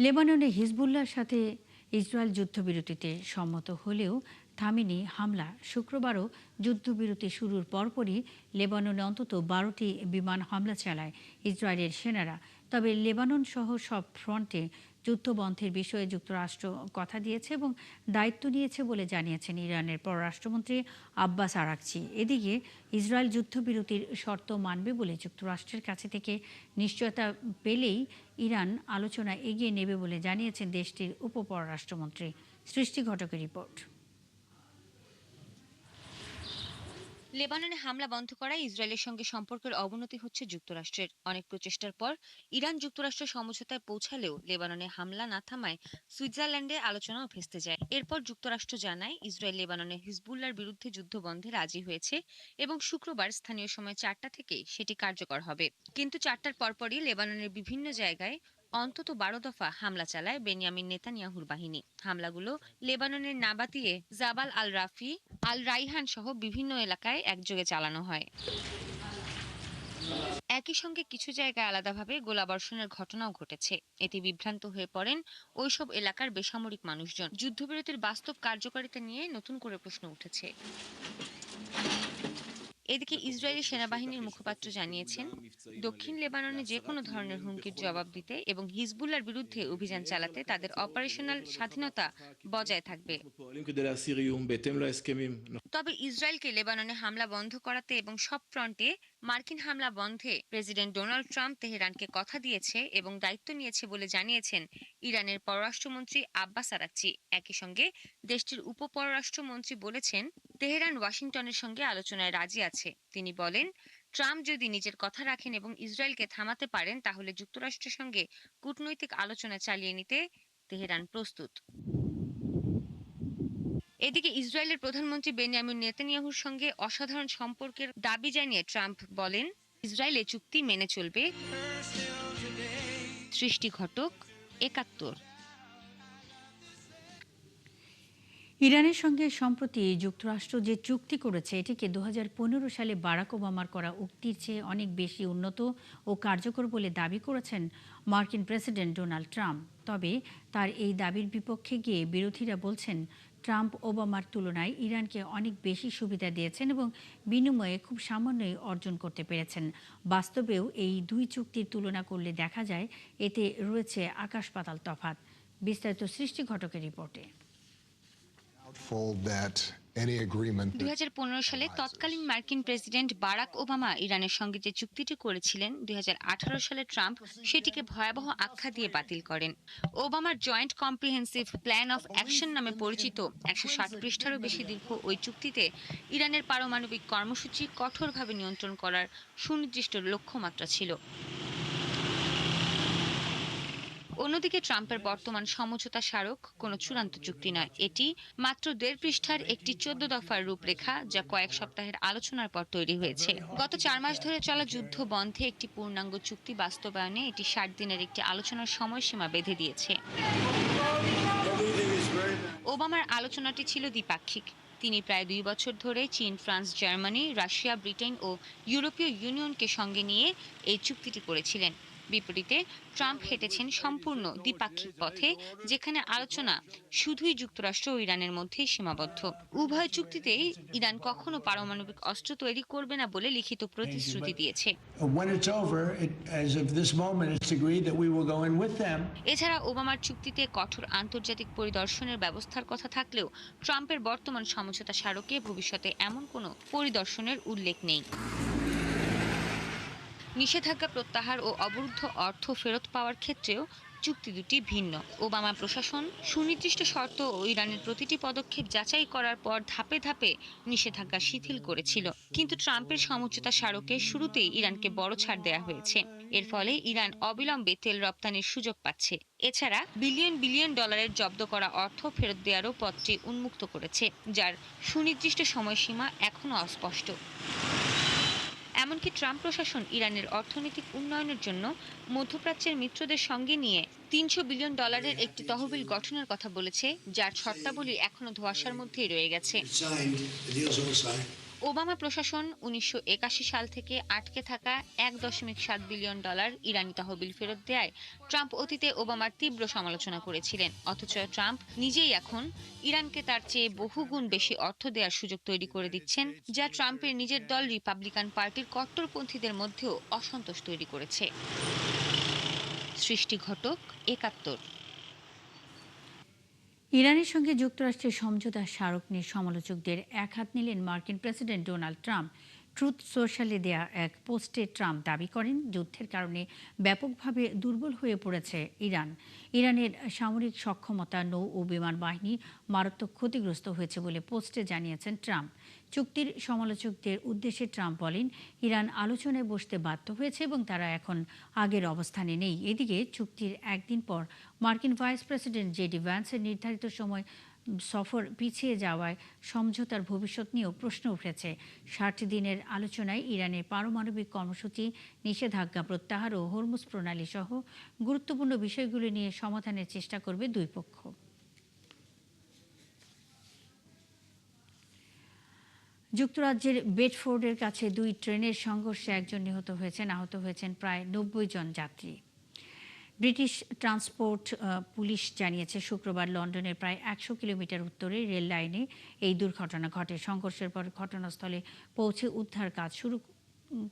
লেবাননে হিজবুল্লাহর সাথে ইসরায়েল যুদ্ধবিরতিতে সম্মত হলেও থামেনি হামলা। শুক্রবারও যুদ্ধবিরতি শুরুর পরপরই লেবাননে অন্তত ১২টি বিমান হামলা চালায় ইসরায়েলের সেনারা। তবে লেবানন সহ সব ফ্রন্টে যুদ্ধবন্ধের বিষয়ে যুক্তরাষ্ট্র কথা দিয়েছে এবং দায়িত্ব নিয়েছে বলে জানিয়েছেন ইরানের পররাষ্ট্রমন্ত্রী আব্বাস আরাকচি। এদিকে ইসরায়েল যুদ্ধবিরতির শর্ত মানবে বলে যুক্তরাষ্ট্রের কাছে থেকে নিশ্চয়তা পেলেই ইরান আলোচনা এগিয়ে নেবে বলে জানিয়েছেন দেশটির উপপররাষ্ট্রমন্ত্রী। সৃষ্টি ঘটকের রিপোর্ট। লেবাননে হামলা বন্ধ করায় ইসরায়েলের সঙ্গে সম্পর্কের অবনতি হচ্ছে যুক্তরাষ্ট্রের। অনেক প্রচেষ্টার পর ইরান যুক্তরাষ্ট্র সমঝোতায় পৌঁছালেও লেবাননে হামলা না থামায় সুইজারল্যান্ডে আলোচনাও ভেস্তে যায়। এরপর যুক্তরাষ্ট্র জানায় ইসরায়েল লেবাননে হিজবুল্লাহর বিরুদ্ধে যুদ্ধ বন্ধে রাজি হয়েছে এবং শুক্রবার স্থানীয় সময় 4টা থেকে সেটি কার্যকর হবে। কিন্তু 4টার পরপরই লেবাননের বিভিন্ন জায়গায় অন্তত 12 দফা হামলা চালায় বেনিয়ামিন নেতানিয়াহুর বাহিনী। হামলাগুলো লেবাননের নাবাতিয়ে, জাবাল আল রাফি, আল রাইহান সহ বিভিন্ন এলাকায় একযোগে চালানো হয়। একই সঙ্গে কিছু জায়গায় আলাদাভাবে গোলাবর্ষণের ঘটনাও ঘটেছে। এতে বিভ্রান্ত হয়ে পড়েন ওইসব এলাকার বেসামরিক মানুষজন। যুদ্ধবিরতির বাস্তব কার্যকারিতা নিয়ে নতুন করে প্রশ্ন উঠেছে। এদিকে ইসরায়েলি সেনাবাহিনীর মুখপাত্র জানিয়েছেন, দক্ষিণ লেবাননে যে কোনো ধরনের হুমকির জবাব দিতে এবং হিজবুল্লাহর বিরুদ্ধে অভিযান চালাতে তাদের অপারেশনাল স্বাধীনতা বজায় থাকবে। তবে ইসরায়েলকে লেবাননে হামলা বন্ধ করাতে এবং সব ফ্রন্টে মার্কিন হামলা বন্ধে প্রেসিডেন্ট ডোনাল্ড ট্রাম্প তেহরানকে কথা দিয়েছে এবং দায়িত্ব নিয়েছে বলে জানিয়েছেন ইরানের পররাষ্ট্রমন্ত্রী আব্বাস আরাকচি। একই সঙ্গে দেশটির উপপররাষ্ট্রমন্ত্রী বলেছেন, তেহরান ওয়াশিংটনের সঙ্গে আলোচনায় রাজি আছে। তিনি বলেন, ট্রাম্প যদি নিজের কথা রাখেন এবং ইসরায়েলকে থামাতে পারেন তাহলে যুক্তরাষ্ট্রের সঙ্গে কূটনৈতিক আলোচনা চালিয়ে নিতে তেহরান প্রস্তুত। এদিকে ইসরায়েলের প্রধানমন্ত্রী বেনিয়ামিন নেতানিয়াহুর সঙ্গে অসাধারণ সম্পর্কের দাবি জানিয়ে ট্রাম্প বলেন, ইসরায়েল এ চুক্তি মেনে চলবে। সৃষ্টি ঘটক, ৭১। ইরানের সঙ্গে সম্প্রতি যুক্তরাষ্ট্র যে চুক্তি করেছে এটিকে ২০১৫ সালে বারাক ওবামার করা উক্তির চেয়ে অনেক বেশি উন্নত ও কার্যকর বলে দাবি করেছেন মার্কিন প্রেসিডেন্ট ডোনাল্ড ট্রাম্প। তবে তার এই দাবির বিপক্ষে গিয়ে বিরোধীরা বলছেন, ট্রাম্প ওবামার তুলনায় ইরানকে অনেক বেশি সুবিধা দিয়েছেন এবং বিনিময়ে খুব সামান্যই অর্জন করতে পেরেছেন। বাস্তবেও এই দুই চুক্তির তুলনা করলে দেখা যায় এতে রয়েছে আকাশ পাতাল তফাৎ। বিস্তারিত সৃষ্টি ঘটকের রিপোর্টে। 2015 সালে তৎকালীন মার্কিন প্রেসিডেন্ট বারাক ওবামা ইরানের সঙ্গে যে চুক্তিটি করেছিলেন, 2018 সালে ট্রাম্প সেটিকে ভয়াবহ আখ্যা দিয়ে বাতিল করেন। ওবামার joint comprehensive plan of action নামে পরিচিত 160 পৃষ্ঠারও বেশি দীর্ঘ ওই চুক্তিতে ইরানের পারমাণবিক কর্মসূচি কঠোরভাবে নিয়ন্ত্রণ করার সুনির্দিষ্ট লক্ষ্যমাত্রা ছিল। অন্যদিকে ট্রাম্পের বর্তমান সমঝোতা স্মারক কোনো চূড়ান্ত চুক্তি নয়। এটি মাত্র 1.5 পৃষ্ঠার একটি 14 দফার রূপরেখা, যা কয়েক সপ্তাহের আলোচনার পর তৈরি হয়েছে। গত 4 মাস ধরে চলা যুদ্ধ বন্ধে একটি পূর্ণাঙ্গ চুক্তি বাস্তবায়নে এটি 60 দিনের একটি আলোচনার সময়সীমা বেঁধে দিয়েছে। ওবামার আলোচনাটি ছিল দ্বিপাক্ষিক। তিনি প্রায় 2 বছর ধরে চীন, ফ্রান্স, জার্মানি, রাশিয়া, ব্রিটেন ও ইউরোপীয় ইউনিয়নকে সঙ্গে নিয়ে এই চুক্তিটি করেছিলেন। বিপরীতে ট্রাম্প হেঁটেছেন সম্পূর্ণ দ্বিপাক্ষিক পথে, যেখানে আলোচনা শুধুই যুক্তরাষ্ট্র ও ইরানের মধ্যেই সীমাবদ্ধ। উভয় চুক্তিতেই ইরান কখনো পারমাণবিক অস্ত্র তৈরি করবে না বলে লিখিত প্রতিশ্রুতি দিয়েছে। এছাড়া ওবামার চুক্তিতে কঠোর আন্তর্জাতিক পরিদর্শনের ব্যবস্থার কথা থাকলেও ট্রাম্পের বর্তমান সমঝোতা স্মারকে ভবিষ্যতে এমন কোনো পরিদর্শনের উল্লেখ নেই। নিষেধাজ্ঞা প্রত্যাহার ও অবরুদ্ধ অর্থ ফেরত পাওয়ার ক্ষেত্রেও চুক্তি দুটি ভিন্ন। ওবামা প্রশাসন সুনির্দিষ্ট শর্ত ও ইরানের প্রতিটি পদক্ষেপ যাচাই করার পর ধাপে ধাপে নিষেধাজ্ঞা শিথিল করেছিল, কিন্তু ট্রাম্পের সমঝোতা স্মারকে শুরুতেই ইরানকে বড় ছাড় দেওয়া হয়েছে। এর ফলে ইরান অবিলম্বে তেল রপ্তানির সুযোগ পাচ্ছে। এছাড়া বিলিয়ন বিলিয়ন ডলারের জব্দ করা অর্থ ফেরত দেওয়ারও পথটি উন্মুক্ত করেছে, যার সুনির্দিষ্ট সময়সীমা এখনও অস্পষ্ট। এমনকি ট্রাম্প প্রশাসন ইরানের অর্থনৈতিক উন্নয়নের জন্য মধ্যপ্রাচ্যের মিত্রদের সঙ্গে নিয়ে $300 বিলিয়ন একটি তহবিল গঠনের কথা বলেছে, যার শর্তাবলী এখনো ধোঁয়াশার মধ্যেই রয়ে গেছে। ওবামা প্রশাসন ১৯৮১ সাল থেকে আটকে থাকা $১.৭ বিলিয়ন ইরানি তহবিল ফেরত দেয় ট্রাম্প অতীতে ওবামার তীব্র সমালোচনা করেছিলেন। অথচ ট্রাম্প নিজেই এখন ইরানকে তার চেয়ে বহুগুণ বেশি অর্থ দেওয়ার সুযোগ তৈরি করে দিচ্ছেন, যা ট্রাম্পের নিজের দল রিপাবলিকান পার্টির কট্টরপন্থীদের মধ্যেও অসন্তোষ তৈরি করেছে। সৃষ্টি ঘটক, ৭১। ইরানের সঙ্গে যুক্তরাষ্ট্রের সমঝোতা স্মারক নিয়ে সমালোচকদের একহাত নিলেন মার্কিন প্রেসিডেন্ট ডোনাল্ড ট্রাম্প। ট্রুথ সোশ্যালে দেয়া এক পোস্টে ট্রাম্প দাবি করেন, যুদ্ধের কারণে ব্যাপকভাবে দুর্বল হয়ে পড়েছে ইরান। ইরানের সামরিক সক্ষমতা, নৌ ও বিমান বাহিনী মারাত্মক ক্ষতিগ্রস্ত হয়েছে বলে পোস্টে জানিয়েছেন ট্রাম্প। চুক্তির সমালোচকদের উদ্দেশ্যে ট্রাম্প বলেন, ইরান আলোচনায় বসতে বাধ্য হয়েছে এবং তারা এখন আগের অবস্থানে নেই। এদিকে চুক্তির একদিন পর মার্কিন ভাইস প্রেসিডেন্ট জেডি ভ্যান্সের নির্ধারিত সময় সফর পিছিয়ে যাওয়ায় সমঝোতার ভবিষ্যৎ নিয়েও প্রশ্ন উঠেছে। ৬০ দিনের আলোচনায় ইরানের পারমাণবিক কর্মসূচি, নিষেধাজ্ঞা প্রত্যাহার ও হরমুজ প্রণালী সহ গুরুত্বপূর্ণ বিষয়গুলো নিয়ে সমাধানের চেষ্টা করবে দুই পক্ষ। যুক্তরাজ্যের বেডফোর্ডের কাছে দুই ট্রেনের সংঘর্ষে একজন নিহত হয়েছেন, আহত হয়েছেন প্রায় ৯০ জন যাত্রী। ব্রিটিশ ট্রান্সপোর্ট পুলিশ জানিয়েছে, শুক্রবার লন্ডনের প্রায় ১০০ কিলোমিটার উত্তরে রেল লাইনে এই দুর্ঘটনা ঘটে। সংঘর্ষের পর ঘটনাস্থলে পৌঁছে উদ্ধার কাজ শুরু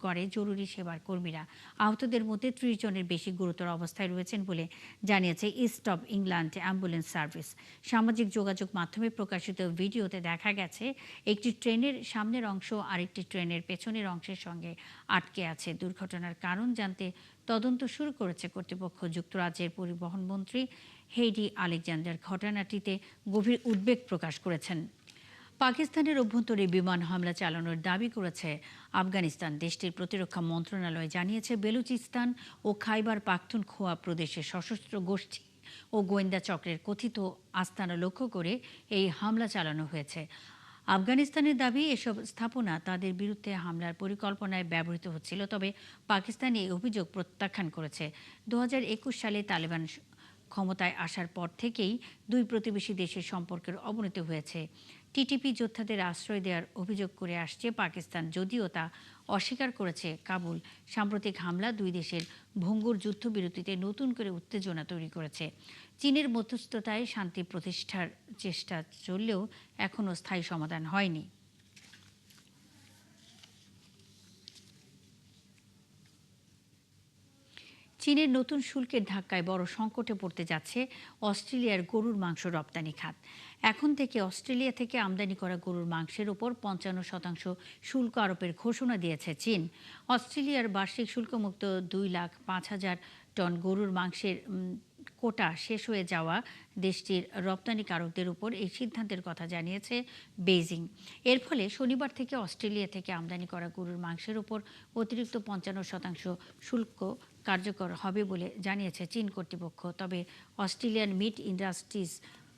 করে জরুরি সেবার কর্মীরা। আহতদের মধ্যে ৩০ জনের বেশি গুরুতর অবস্থায় রয়েছেন বলে জানিয়েছে east of England ambulance service. সামাজিক যোগাযোগ মাধ্যমে প্রকাশিত ভিডিওতে দেখা গেছে, একটি ট্রেনের সামনের অংশ আরেকটি ট্রেনের পেছনের অংশের সঙ্গে আটকে আছে। দুর্ঘটনার কারণ জানতে তদন্ত শুরু করেছে কর্তৃপক্ষ। যুক্তরাজ্যের পরিবহন মন্ত্রী হেইডি আলেকজান্ডার ঘটনাটিতে গভীর উদ্বেগ প্রকাশ করেছেন। পাকিস্তানের অভ্যন্তরে বিমান হামলা চালানোর দাবি করেছে আফগানিস্তান। দেশটির প্রতিরক্ষা মন্ত্রণালয় জানিয়েছে, বেলুচিস্তান ও খাইবার পাখতুনখোয়া প্রদেশে সশস্ত্র গোষ্ঠী ও গোয়েন্দা চক্রের কথিত আস্তানা লক্ষ্য করে এই হামলা চালানো হয়েছে। আফগানিস্তানের দাবি, এসব স্থাপনা তাদের বিরুদ্ধে হামলার পরিকল্পনায় ব্যবহৃত হচ্ছিল। তবে পাকিস্তান এই অভিযোগ প্রত্যাখ্যান করেছে। ২০২১ সালে তালেবান ক্ষমতায় আসার পর থেকেই দুই প্রতিবেশী দেশের সম্পর্কের অবনতি হয়েছে। টিটিপি যোদ্ধাদের আশ্রয় দেওয়ার অভিযোগ করে আসছে পাকিস্তান, যদিও তা অস্বীকার করেছে কাবুল। সাম্প্রতিক হামলা দুই দেশের ভঙ্গুর যুদ্ধবিরতিতে নতুন করে উত্তেজনা তৈরি করেছে। চীনের মধ্যস্থতায় শান্তি প্রতিষ্ঠার চেষ্টা চললেও এখনও স্থায়ী সমাধান হয়নি। চীনের নতুন শুল্কের ধাক্কায় বড় সংকটে পড়তে যাচ্ছে অস্ট্রেলিয়ার গরুর মাংস রপ্তানি খাত। এখন থেকে অস্ট্রেলিয়া থেকে আমদানি করা গরুর মাংসের ওপর ৫৫% শুল্ক আরোপের ঘোষণা দিয়েছে চীন। অস্ট্রেলিয়ার বার্ষিক শুল্কমুক্ত ২,৫,০০০ টন গরুর মাংসের কোটা শেষ হয়ে যাওয়া দেশটির রপ্তানিকারকদের উপর এই সিদ্ধান্তের কথা জানিয়েছে বেইজিং। এর ফলে শনিবার থেকে অস্ট্রেলিয়া থেকে আমদানি করা গরুর মাংসের উপর অতিরিক্ত ৫৫% শুল্ক কার্যকর হবে বলে জানিয়েছে চীন কর্তৃপক্ষ। তবে অস্ট্রেলিয়ান মিট ইন্ডাস্ট্রিজ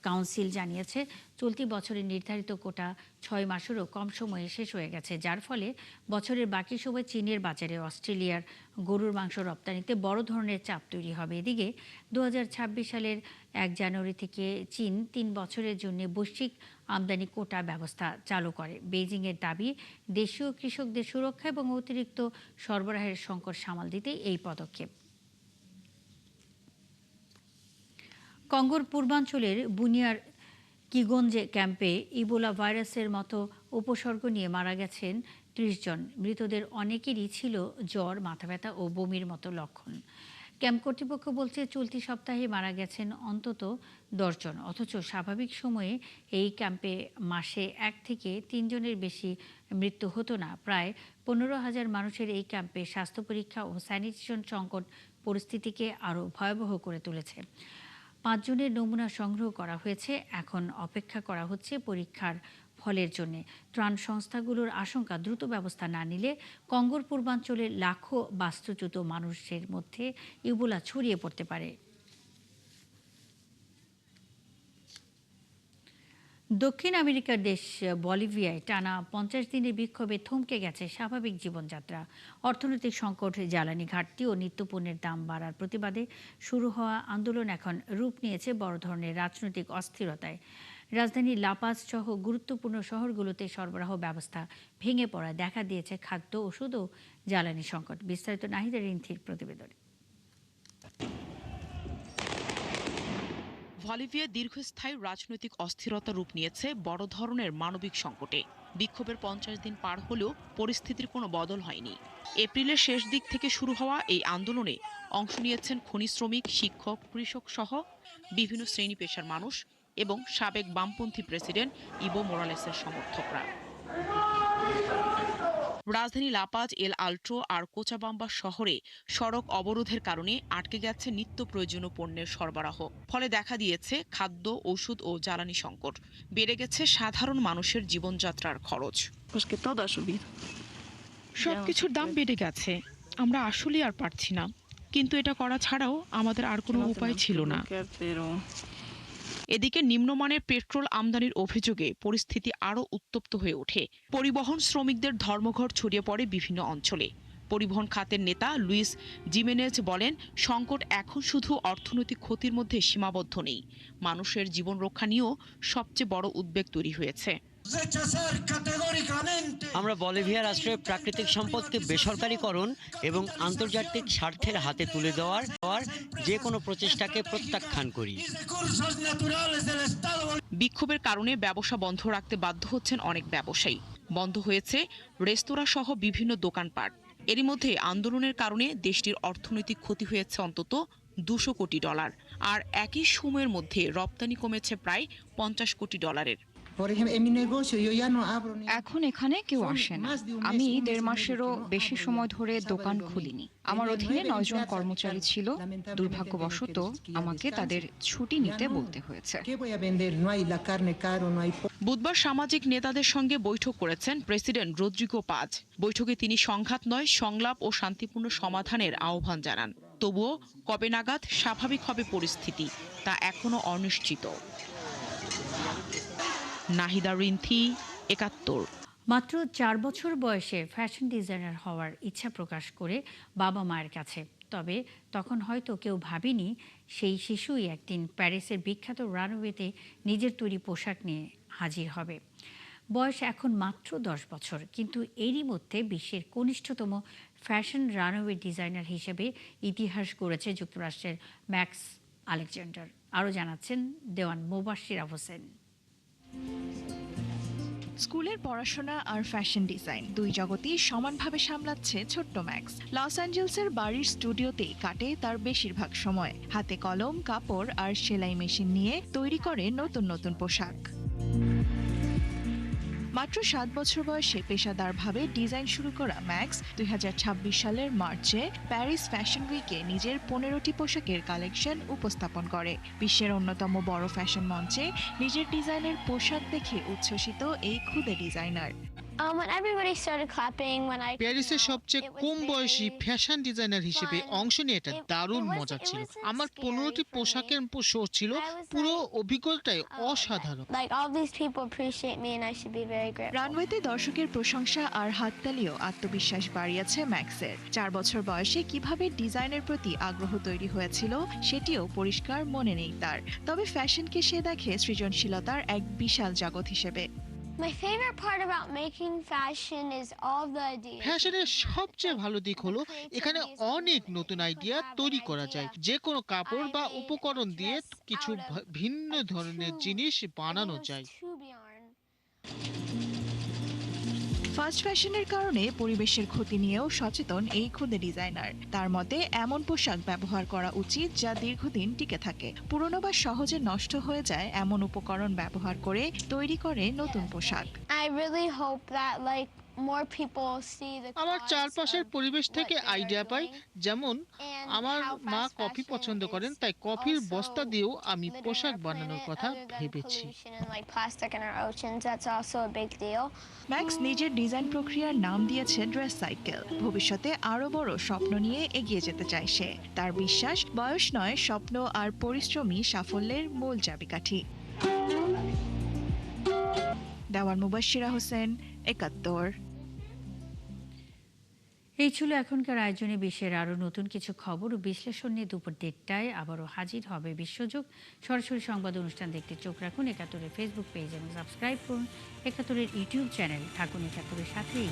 কাউন্সিল জানিয়েছে, চলতি বছরের নির্ধারিত কোটা ৬ মাসেরও কম সময়ে শেষ হয়ে গেছে, যার ফলে বছরের বাকি সময় চীনের বাজারে অস্ট্রেলিয়ার গরুর মাংস রপ্তানিতে বড় ধরনের চাপ তৈরি হবে। এদিকে ২০২৬ সালের ১ জানুয়ারি থেকে চীন ৩ বছরের জন্য বৈশ্বিক আমদানি কোটা ব্যবস্থা চালু করে। বেইজিংয়ের দাবি, দেশীয় কৃষকদের সুরক্ষা এবং অতিরিক্ত সরবরাহের সংকট সামাল দিতে এই পদক্ষেপ। কঙ্গোর পূর্বাঞ্চলের বুনিয়ার কিগঞ্জে ক্যাম্পে ইবোলা ভাইরাসের মতো উপসর্গ নিয়ে মারা গেছেন ৩০ জন। মৃতদের অনেকেরই ছিল জ্বর, মাথা ব্যথা ও বমির মতো লক্ষণ। ক্যাম্প কর্তৃপক্ষ বলছে, চলতি সপ্তাহে মারা গেছেন অন্তত ১০ জন। অথচ স্বাভাবিক সময়ে এই ক্যাম্পে মাসে ১ থেকে ৩ জনের বেশি মৃত্যু হতো না। প্রায় ১৫,০০০ মানুষের এই ক্যাম্পে স্বাস্থ্য পরীক্ষা ও স্যানিটেশন সংকট পরিস্থিতিকে আরও ভয়াবহ করে তুলেছে। ৫ জনের নমুনা সংগ্রহ করা হয়েছে, এখন অপেক্ষা করা হচ্ছে পরীক্ষার ফলের জন্য। ত্রাণ সংস্থাগুলোর আশঙ্কা, দ্রুত ব্যবস্থা না নিলে কঙ্গোর পূর্বাঞ্চলের লাখো বাস্তুচ্যুত মানুষের মধ্যে ইবোলা ছড়িয়ে পড়তে পারে। দক্ষিণ আমেরিকার দেশ বলিভিয়ায় টানা ৫০ দিনের বিক্ষোভে থমকে গেছে স্বাভাবিক জীবনযাত্রা। অর্থনৈতিক সংকট, জ্বালানি ঘাটতি ও নিত্যপণ্যের দাম বাড়ার প্রতিবাদে শুরু হওয়া আন্দোলন এখন রূপ নিয়েছে বড় ধরনের রাজনৈতিক অস্থিরতায়। রাজধানী লাপাজ সহ গুরুত্বপূর্ণ শহরগুলোতে সরবরাহ ব্যবস্থা ভেঙে পড়ায় দেখা দিয়েছে খাদ্য, ওষুধ ও জ্বালানি সংকট। বিস্তারিত নাহিদা রিন্থির প্রতিবেদনে। বলিভিয়া দীর্ঘস্থায়ী রাজনৈতিক অস্থিরতা রূপ নিয়েছে বড় ধরনের মানবিক সংকটে। বিক্ষোভের 50 দিন পার হলেও পরিস্থিতির কোনো বদল হয়নি। এপ্রিলের শেষ দিক থেকে শুরু হওয়া এই আন্দোলনে অংশ নিয়েছেন খনি শ্রমিক, শিক্ষক, কৃষক সহ বিভিন্ন শ্রেণী পেশার মানুষ এবং সাবেক বামপন্থী প্রেসিডেন্ট ইভো মোরালেসের সমর্থকরা। রাজধানী লাপাজ, এল আল্ট্রো আর কোচাবাম্বা শহরে সড়ক অবরোধের কারণে আটকে গেছে নিত্য প্রয়োজনীয় পণ্যের সরবরাহ। ফলে দেখা দিয়েছে খাদ্য, ওষুধ ও জ্বালানি সংকট। বেড়ে গেছে সাধারণ মানুষের জীবনযাত্রার খরচ। সবকিছুর দাম বেড়ে গেছে, আমরা আসলে আর পারছি না, কিন্তু এটা করা ছাড়াও আমাদের আর কোনো উপায় ছিল না। এদিকে নিম্নমানের পেট্রোল আমদানির অভিযোগে পরিস্থিতি আরও উত্তপ্ত হয়ে ওঠে। পরিবহন শ্রমিকদের ধর্মঘট ছড়িয়ে পড়ে বিভিন্ন অঞ্চলে। পরিবহন খাতের নেতা লুইস জিমেনেজ বলেন, সংকট এখন শুধু অর্থনৈতিক ক্ষতির মধ্যে সীমাবদ্ধ নেই, মানুষের জীবন রক্ষা নিয়েও সবচেয়ে বড় উদ্বেগ তৈরি হয়েছে। আমরা বলিভিয়া রাষ্ট্রের প্রাকৃতিক সম্পদকে বেসরকারীকরণ এবং আন্তর্জাতিক স্বার্থের হাতে তুলে দেওয়ার যে কোনো প্রচেষ্টাকে প্রত্যাখ্যান করি। বিক্ষোভের কারণে ব্যবসা বন্ধ রাখতে বাধ্য হচ্ছেন অনেক ব্যবসায়ী। বন্ধ হয়েছে রেস্তোরাঁ সহ বিভিন্ন দোকানপাট। এরই মধ্যে আন্দোলনের কারণে দেশটির অর্থনৈতিক ক্ষতি হয়েছে অন্তত $200 কোটি, আর একই সময়ের মধ্যে রপ্তানি কমেছে প্রায় $50 কোটি। এখন এখানে কেউ আসে না। আমি 1.5 মাসেরও বেশি সময় ধরে দোকান খুলিনি। আমার অধীনে 9 জন কর্মচারী ছিল। দুর্ভাগ্যবশত আমাকে তাদের ছুটি নিতে বলতে হয়েছে। বুধবার সামাজিক নেতাদের সঙ্গে বৈঠক করেছেন প্রেসিডেন্ট রদ্রিগো পাজ। বৈঠকে তিনি সংঘাত নয়, সংলাপ ও শান্তিপূর্ণ সমাধানের আহ্বান জানান। তবুও কবে নাগাদ স্বাভাবিক হবে পরিস্থিতি, তা এখনো অনিশ্চিত। নাহিদা রিন্থি, 71। মাত্র 4 বছর বয়সে ফ্যাশন ডিজাইনার হওয়ার ইচ্ছা প্রকাশ করে বাবা মায়ের কাছে। তবে তখন হয়তো কেউ ভাবেনি সেই শিশুই একদিন প্যারিসের বিখ্যাত রানওয়েতে নিজের তৈরি পোশাক নিয়ে হাজির হবে। বয়স এখন মাত্র 10 বছর, কিন্তু এরই মধ্যে বিশ্বের কনিষ্ঠতম ফ্যাশন রানওয়ে ডিজাইনার হিসেবে ইতিহাস গড়েছে যুক্তরাষ্ট্রের ম্যাক্স আলেকজান্ডার। আরও জানাচ্ছেন দেওয়ান মুবাশশিরা হোসেন। স্কুলের পড়াশোনা আর ফ্যাশন ডিজাইন দুই জগতেই সমানভাবে সামলাচ্ছে ছোট্ট ম্যাক্স। লস অ্যাঞ্জেলসের বাড়ির স্টুডিওতেই কাটে তার বেশিরভাগ সময়। হাতে কলম, কাপড় আর সেলাই মেশিন নিয়ে তৈরি করে নতুন নতুন পোশাক। মাত্র 7 বছর বয়সে পেশাদারভাবে ডিজাইন শুরু করা ম্যাক্স 2026 সালের মার্চে প্যারিস ফ্যাশন উইকে নিজের 15টি পোশাকের কালেকশন উপস্থাপন করে। বিশ্বের অন্যতম বড় ফ্যাশন মঞ্চে নিজের ডিজাইনের পোশাক দেখে উচ্ছ্বসিত এই ক্ষুদে ডিজাইনার। প্যারিসের সবচেয়ে কম বয়সী ফ্যাশন ডিজাইনার হিসেবে অংশ নিয়ে এটা দারুণ মজা ছিল। আমার 15টি পোশাকের শো ছিল, পুরো অভিজ্ঞতাই অসাধারণ। রানওয়েতে দর্শকের প্রশংসা আর হাততালিও আত্মবিশ্বাস বাড়িয়েছে ম্যাক্সের। 4 বছর বয়সে কিভাবে ডিজাইনের প্রতি আগ্রহ তৈরি হয়েছিল সেটিও পরিষ্কার মনে নেই তার। তবে ফ্যাশনকে সে দেখে সৃজনশীলতার এক বিশাল জগৎ হিসেবে। ফ্যাশনের সবচেয়ে ভালো দিক হলো এখানে অনেক নতুন আইডিয়া তৈরি করা যায়। যে কোনো কাপড় বা উপকরণ দিয়ে কিছু ভিন্ন ধরনের জিনিস বানানো যায়। ফাস্ট ফ্যাশনের কারণে পরিবেশের ক্ষতি নিয়েও সচেতন এই ক্ষুদে ডিজাইনার। তার মতে এমন পোশাক ব্যবহার করা উচিত যা দীর্ঘদিন টিকে থাকে। পুরনো বা সহজে নষ্ট হয়ে যায় এমন উপকরণ ব্যবহার করে তৈরি করে নতুন পোশাক। আমার চারপাশের পরিবেশ থেকে আইডিয়া পাই। যেমন আমার মা কফি পছন্দ করেন, তাই কফির বস্তা দিয়েও আমি পোশাক বানানোর কথা ভেবেছি। ম্যাক্স নিজের ডিজাইন প্রক্রিয়ার নাম দিয়েছে ড্রেস সাইকেল। ভবিষ্যতে আরো বড় স্বপ্ন নিয়ে এগিয়ে যেতে চায় সে। তার বিশ্বাস, বয়স নয়, স্বপ্ন আর পরিশ্রমী সাফল্যের মূল চাবিকাঠি। দেওয়ান মুবাশশিরা হোসেন, 71। এই ছিল এখনকার আয়োজনে বিশ্বের আরও নতুন কিছু খবর ও বিশ্লেষণ নিয়ে দুপুর 1টায় আবারও হাজির হবে বিশ্বযোগ। সরাসরি সংবাদ অনুষ্ঠান দেখতে চোখ রাখুন একাত্তরের ফেসবুক পেজ এবং সাবস্ক্রাইব করুন একাত্তরের ইউটিউব চ্যানেল। থাকুন একাত্তরের সাথেই।